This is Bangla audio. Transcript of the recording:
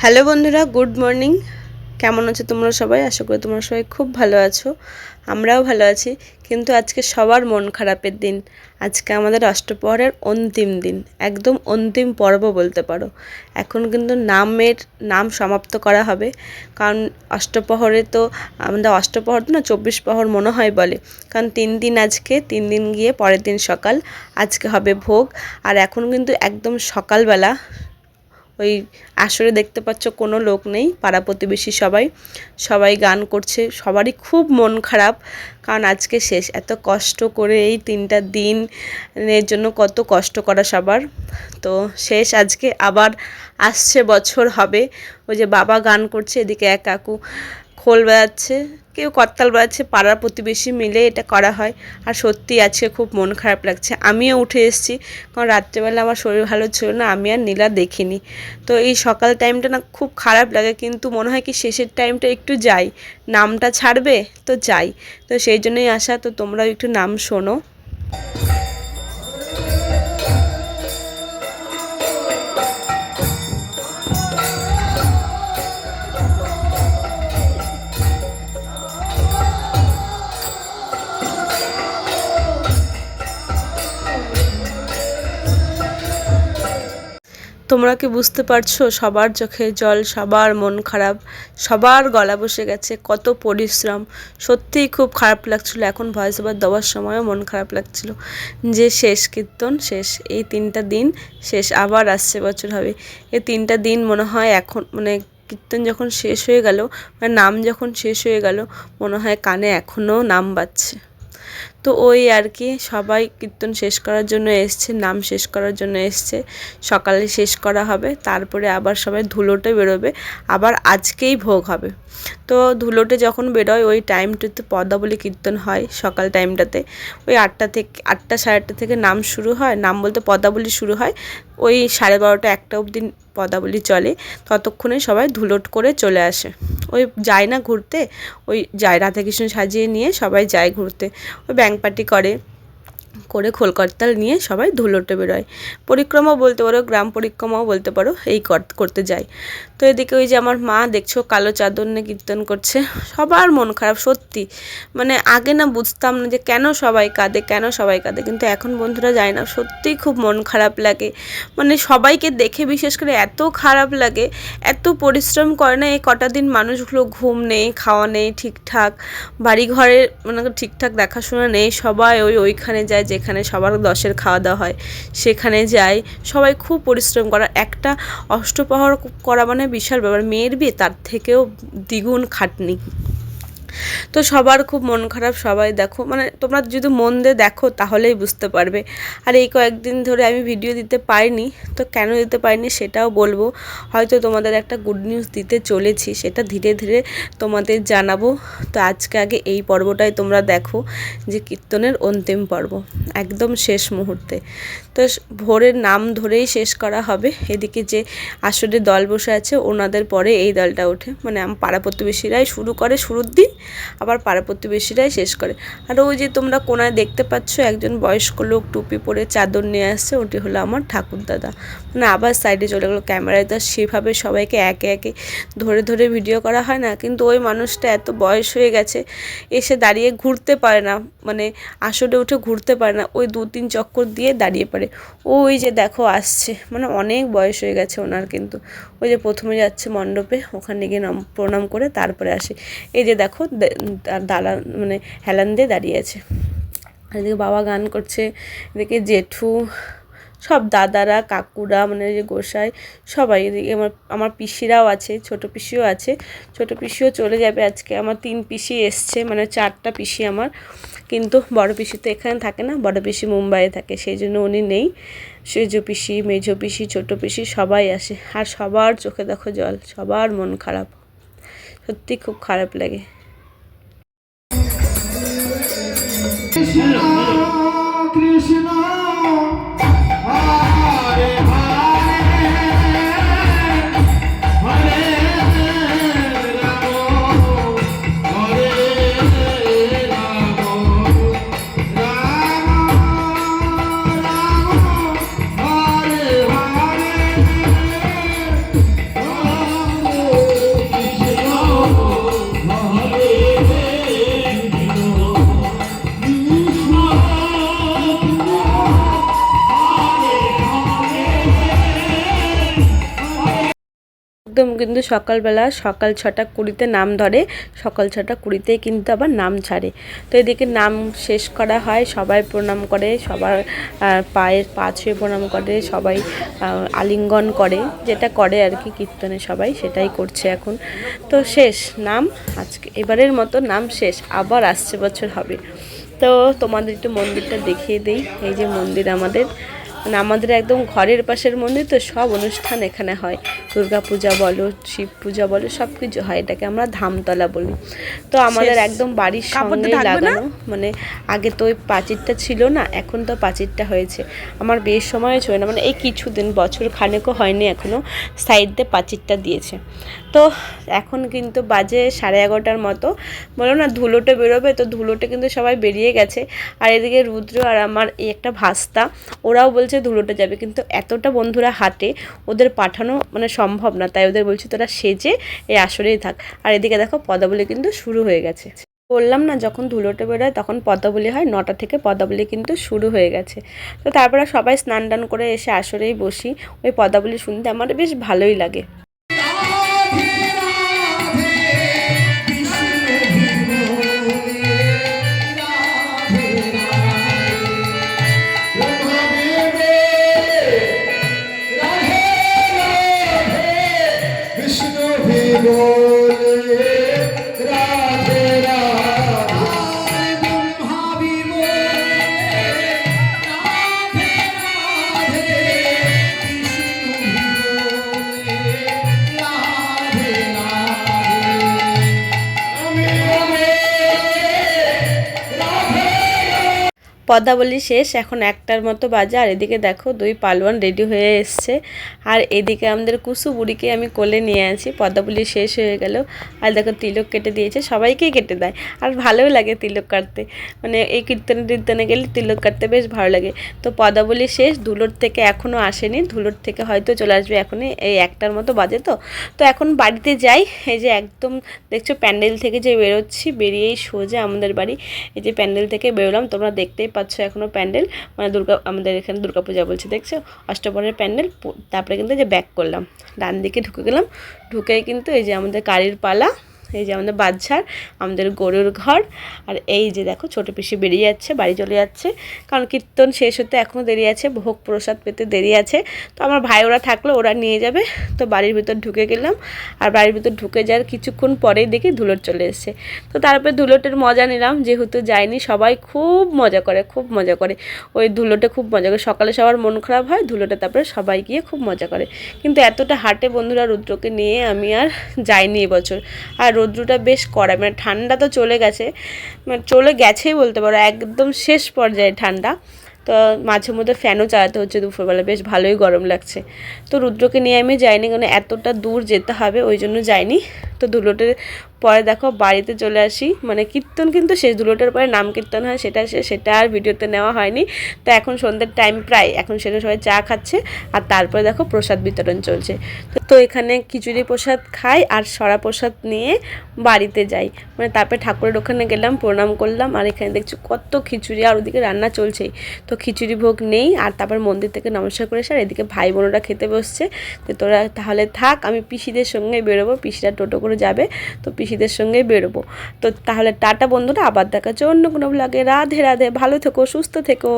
হ্যালো বন্ধুরা, গুড মর্নিং। কেমন আছো তোমরা সবাই? আশা করি তোমরা সবাই খুব ভালো আছো। আমরাও ভালো আছি। কিন্তু আজকে সবার মন খারাপের দিন। আজকে আমাদের অষ্টপ্রহরের অন্তিম দিন, একদম অন্তিম পর্ব বলতে পারো। এখন কিন্তু নাম সমাপ্ত করা হবে, কারণ অষ্টপ্রহরে তো আমাদের অষ্টপ্রহর তো না 24 প্রহর মনে হয় বলে, কারণ 3 দিন আজকে, 3 দিন গিয়ে পরের দিন সকাল, আজকে হবে ভোগ। আর এখন কিন্তু একদম সকালবেলা ওই আসরে দেখতে পাচ্ছ কোনো লোক নেই, পাড়া প্রতিবেশী সবাই গান করছে, সবারই খুব মন খারাপ, কারণ আজকে শেষ। এত কষ্ট করে এই 3টা দিন এর জন্য কত কষ্ট করা সবার, তো শেষ আজকে। আবার আসছে বছর হবে। ওই যে বাবা গান করছে, এদিকে এক কাকু খোল বাজাচ্ছে, কেউ করতাল বাজাচ্ছে, পাড়ার প্রতিবেশী মিলে এটা করা হয়। আর সত্যি আজকে খুব মন খারাপ লাগছে। আমিও উঠে এসেছি, কারণ রাত্রেবেলা আমার শরীর ভালো ছিল না, আমি আর নীলা দেখিনি। তো এই সকাল টাইমটা না খুব খারাপ লাগে, কিন্তু মনে হয় কি শেষের টাইমটা একটু যাই, নামটা ছাড়বে তো যাই, তো সেই জন্যই আসা। তো তোমরাও একটু নাম শোনো। তোমরা কি বুঝতে পারছো? সবার চোখে জল, সবার মন খারাপ, সবার গলা বসে গেছে, কত পরিশ্রম। সত্যিই খুব খারাপ লাগছিলো। এখন ভয়েস ওভার দেওয়ার সময়ও মন খারাপ লাগছিলো যে শেষ কীর্তন, শেষ এই 3টা দিন শেষ, আবার আসছে বছর হবে। এই 3টা দিন মনে হয় এখন কীর্তন যখন শেষ হয়ে গেল, নাম যখন শেষ হয়ে গেল, মনে হয় কানে এখনও নাম বাজছে। তো ওই আর কি, সবাই কীর্তন শেষ করার জন্য এসছে, নাম শেষ করার জন্য এসছে। সকালে শেষ করা হবে, তারপরে আবার সবাই ধুলোটে বেরোবে, আবার আজকেই ভোগ হবে। তো ধুলোটে যখন বেরোয় ওই টাইমটাতে পদাবলী কীর্তন হয়, সকাল টাইমটাতে ওই 8টা থেকে 8টা সাড়ে 8টা থেকে নাম শুরু হয়, নাম বলতে পদাবলী শুরু হয়। ওই 12:30 1টা অবধি পদাবলী চলে, ততক্ষণে সবাই ধুলোট করে চলে আসে। ওই যায় না ঘুরতে, ওই যায় রাধাকৃষ্ণ সাজিয়ে নিয়ে সবাই যায় ঘুরতে, ওই ব্যাং পার্টি করে খোল করতাল নিয়ে সবাই ধুলোটে বেরোয়। পরিক্রমাও বলতে পারো, গ্রাম পরিক্রমাও বলতে পারো, এই করতে যায়। তো এদিকে ওই যে আমার মা দেখছো কালো চাদর নিয়ে কীর্তন করছে। সবার মন খারাপ সত্যি। আগে না বুঝতাম না যে কেন সবাই কাঁদে, কিন্তু এখন বন্ধুরা যায় না, সত্যিই খুব মন খারাপ লাগে। সবাইকে দেখে বিশেষ করে এত খারাপ লাগে। এত পরিশ্রম করে না এই কটা দিন মানুষগুলো, ঘুম নেই, খাওয়া নেই ঠিকঠাক, বাড়ি ঘরে ঠিকঠাক দেখাশোনা নেই, সবাই ওইখানে যায় যেখানে সবার 10-এর খাওয়া দাওয়া হয়, সেখানে যায়। সবাই খুব পরিশ্রম করা, একটা অষ্টপ্রহর করা বিশাল ব্যাপার। মেয়ের বিয়ে তার থেকেও দ্বিগুণ খাটনি। তো সবার খুব মন খারাপ, সবাই দেখো, তোমরা যদি মন দিয়ে দেখো তাহলেই বুঝতে পারবে। আর এই কয়েকদিন ধরে আমি ভিডিও দিতে পারিনি, তো কেন দিতে পারিনি সেটাও বলবো। হয়তো তোমাদের একটা গুড নিউজ দিতে চলেছি, সেটা ধীরে ধীরে তোমাদের জানাবো। তো আজকে আগে এই পর্বটাই তোমরা দেখো, যে কীর্তনের অন্তিম পর্ব একদম শেষ মুহূর্তে। তো ভোরের নাম ধরেই শেষ করা হবে। এদিকে যে আসলে দল বসে আছে ওনাদের পরে এই দলটা ওঠে, পাড়া প্রতিবেশীরাই শুরু করে শুরুর দিন, আবার পাড়া প্রতিবেশীরাই শেষ করে। আর ওই যে তোমরা কোনায় দেখতে পাচ্ছ একজন বয়স্ক লোক টুপি পরে চাদর নিয়ে আসছে, ওটি হলো আমার ঠাকুরদাদা। আবার সাইডে চলে গেলো ক্যামেরায়। তো সেভাবে সবাইকে একে একে ধরে ধরে ভিডিও করা হয় না, কিন্তু ওই মানুষটা এত বয়স হয়ে গেছে, এসে দাঁড়িয়ে ঘুরতে পারে না, আসরে উঠে ঘুরতে পারে না, ওই 2-3 চক্কর দিয়ে দাঁড়িয়ে পড়ে। ওই যে দেখো আসছে, অনেক বয়স হয়ে গেছে ওনার, কিন্তু ওই যে প্রথমে যাচ্ছে মণ্ডপে, ওখানে গিয়ে প্রণাম করে তারপরে আসে। এই যে দেখো দালান হেলান দিয়ে দাঁড়িয়ে আছে। এদিকে বাবা গান করছে, এদিকে জেঠু, সব দাদারা, কাকুরা, যে গোসাই সবাই। এদিকে আমার পিসিরাও আছে, ছোটো পিসিও আছে, ছোটো পিসিও চলে যাবে আজকে। আমার 3 পিসি এসছে, 4টা পিসি আমার, কিন্তু বড় পিসি তো এখানে থাকে না, বড় পিসি মুম্বাইয়ে থাকে, সেই জন্য উনি নেই। সেজো পিসি, মেজো পিসি, ছোটো পিসি সবাই আসে। আর সবার চোখে দেখো জল, সবার মন খারাপ, সত্যি খুব খারাপ লাগে। কৃষ্ণ কৃষ্ণ হরে একদম কিন্তু সকালবেলা সকাল 6:20 নাম ধরে, সকাল 6:20 কিন্তু আবার নাম ছাড়ে। তো এদিকে নাম শেষ করা হয়, সবাই প্রণাম করে, সবার পায়ের পা ছুঁয়ে প্রণাম করে, সবাই আলিঙ্গন করে, যেটা করে আর কি কীর্তনে সবাই সেটাই করছে এখন। তো শেষ নাম, আজকে এবারের মতো নাম শেষ, আবার আসছে বছর হবে। তো তোমাদের একটু মন্দিরটা দেখিয়ে দিই। এই যে মন্দির আমাদের, মানে আমাদের একদম ঘরের পাশের মন্দির, তো সব অনুষ্ঠান এখানে হয়, দুর্গা পূজা বলো, শিব পূজা বলো, সব কিছু হয়। এটাকে আমরা ধামতলা বলি। তো আমাদের একদম বাড়ির সঙ্গে লাগানো, মানে আগে তো ওই প্রাচীরটা ছিল না, এখন তো প্রাচীরটা হয়েছে। আমার বেশ সময় ছিল না, মানে এই কিছুদিন, বছর খানেকও হয়নি এখনও, সাইড দিয়ে প্রাচীরটা দিয়েছে। তো এখন কিন্তু বাজে 11:30 মতো, বলো না ধুলোটে বেরোবে, তো ধুলোটে কিন্তু সবাই বেরিয়ে গেছে। আর এদিকে রুদ্র আর আমার এই একটা ভাস্তা, ওরাও বলছে ধুলোটে যাবে, কিন্তু এতটা বন্ধুরা হাঁটে, ওদের পাঠানো মানে সম্ভব না, তাই ওদের বলছি তোরা সেজে এই আসরেই থাক। আর এদিকে দেখো পদাবলী কিন্তু শুরু হয়ে গেছে। বললাম না যখন ধুলোটে বেরোয় তখন পদাবলী হয়, 9টা থেকে পদাবলী কিন্তু শুরু হয়ে গেছে। তো তারপরে সবাই স্নান টান করে এসে আসরেই বসি, ওই পদাবলী শুনতে আমার বেশ ভালোই লাগে। পদাবলী শেষ, এখন 1টার মতো বাজে। আর এদিকে দেখো 2 পালোয়ান রেডি হয়ে এসছে, আর এদিকে আমাদের কুসু বুড়িকে আমি কোলে নিয়ে আছি। পদাবলী শেষ হয়ে গেল, আর দেখো তিলক কেটে দিয়েছে, সবাইকেই কেটে দেয়, আর ভালোও লাগে তিলক কাটতে, মানে এই কীর্তনে গেলে তিলক কাটতে বেশ ভালো লাগে। তো পদাবলী শেষ, ধুলোর থেকে এখনও আসেনি, ধুলোর থেকে হয়তো চলে আসবে এখনই, এই 1টার মতো বাজে। তো এখন বাড়িতে যাই। এই যে একদম দেখছো প্যান্ডেল থেকে যে বেরোচ্ছি, বেরিয়েই সোজা আমাদের বাড়ি। এই যে প্যান্ডেল থেকে বেরোলাম, তোমরা দেখতেই পাচ্ছ এখনও প্যান্ডেল, মানে আমাদের এখানে দুর্গাপূজা বলছে, দেখছো অষ্টপ্রহরের প্যান্ডেল। তারপরে কিন্তু যে ব্যাক করলাম, ডান দিকে ঢুকে গেলাম, ঢুকেই কিন্তু এই যে আমাদের গাড়ির পালা, এই যে আমাদের বাচ্চার, আমাদের গরুর ঘর। আর এই যে দেখো ছোটো পিসি বেরিয়ে যাচ্ছে, বাড়ি চলে যাচ্ছে, কারণ কীর্তন শেষ হতে এখনও দেরি আছে, ভোগ প্রসাদ পেতে দেরি আছে। তো আমার ভাই ওরা থাকলো, ওরা নিয়ে যাবে। তো বাড়ির ভিতর ঢুকে গেলাম, আর বাড়ির ভিতর ঢুকে যাওয়ার কিছুক্ষণ পরেই দেখি ধুলোট চলে এসছে। তো তারপরে ধুলোটের মজা নিলাম, যেহেতু যাইনি, সবাই খুব মজা করে, খুব মজা করে ওই ধুলোটে, খুব মজা করে। সকালে সবার মন খারাপ হয়, ধুলোটে তারপরে সবাই গিয়ে খুব মজা করে। কিন্তু এতটা হাঁটে বন্ধুরা, রুদ্রকে নিয়ে আমি আর যাইনি এবছর। আর রৌদ্রটা বেশ কড়া, মানে ঠান্ডা তো চলে গেছে, মানে চলে গেছেই বলতে পারো, একদম শেষ পর্যায়ে ঠান্ডা। তো মাঝে মধ্যে ফ্যানও চালাতে হচ্ছে দুপুরবেলা, বেশ ভালোই গরম লাগছে। তো রুদ্রকে নিয়ে আমি যাইনি, কারণ এতটা দূর যেতে হবে, ওই জন্য যাইনি। তো ধুলোটের পরে দেখো বাড়িতে চলে আসি, মানে কীর্তন কিন্তু শেষ, ধুলোটের পরে নাম কীর্তন হয়, সেটা আর ভিডিওতে নেওয়া হয়নি। তো এখন সন্ধ্যের টাইম প্রায়, এখন সেটা সবাই চা খাচ্ছে, আর তারপরে দেখো প্রসাদ বিতরণ চলছে। তো এখানে খিচুড়ি প্রসাদ খাই, আর সরা প্রসাদ নিয়ে বাড়িতে যাই, মানে তারপরে ঠাকুরের ওখানে গেলাম, প্রণাম করলাম। আর এখানে দেখছি কত খিচুড়ি, আর ওদিকে রান্না চলছেই। তো খিচুড়ি ভোগ নেই, আর তারপর মন্দির থেকে নমস্কার করে এসে, আর এদিকে ভাই বোনেরা খেতে বসছে। তো তোরা তাহলে থাক, আমি পিসিদের সঙ্গে বেরোবো, পিসিরা টোটো করে যাবে, তো পিসিদের সঙ্গে বেরোবো। তো তাহলে টাটা বন্ধুরা, আবার দেখা হচ্ছে অন্য কোনো ব্লগে। রাধে রাধে, ভালো থেকো, সুস্থ থেকো।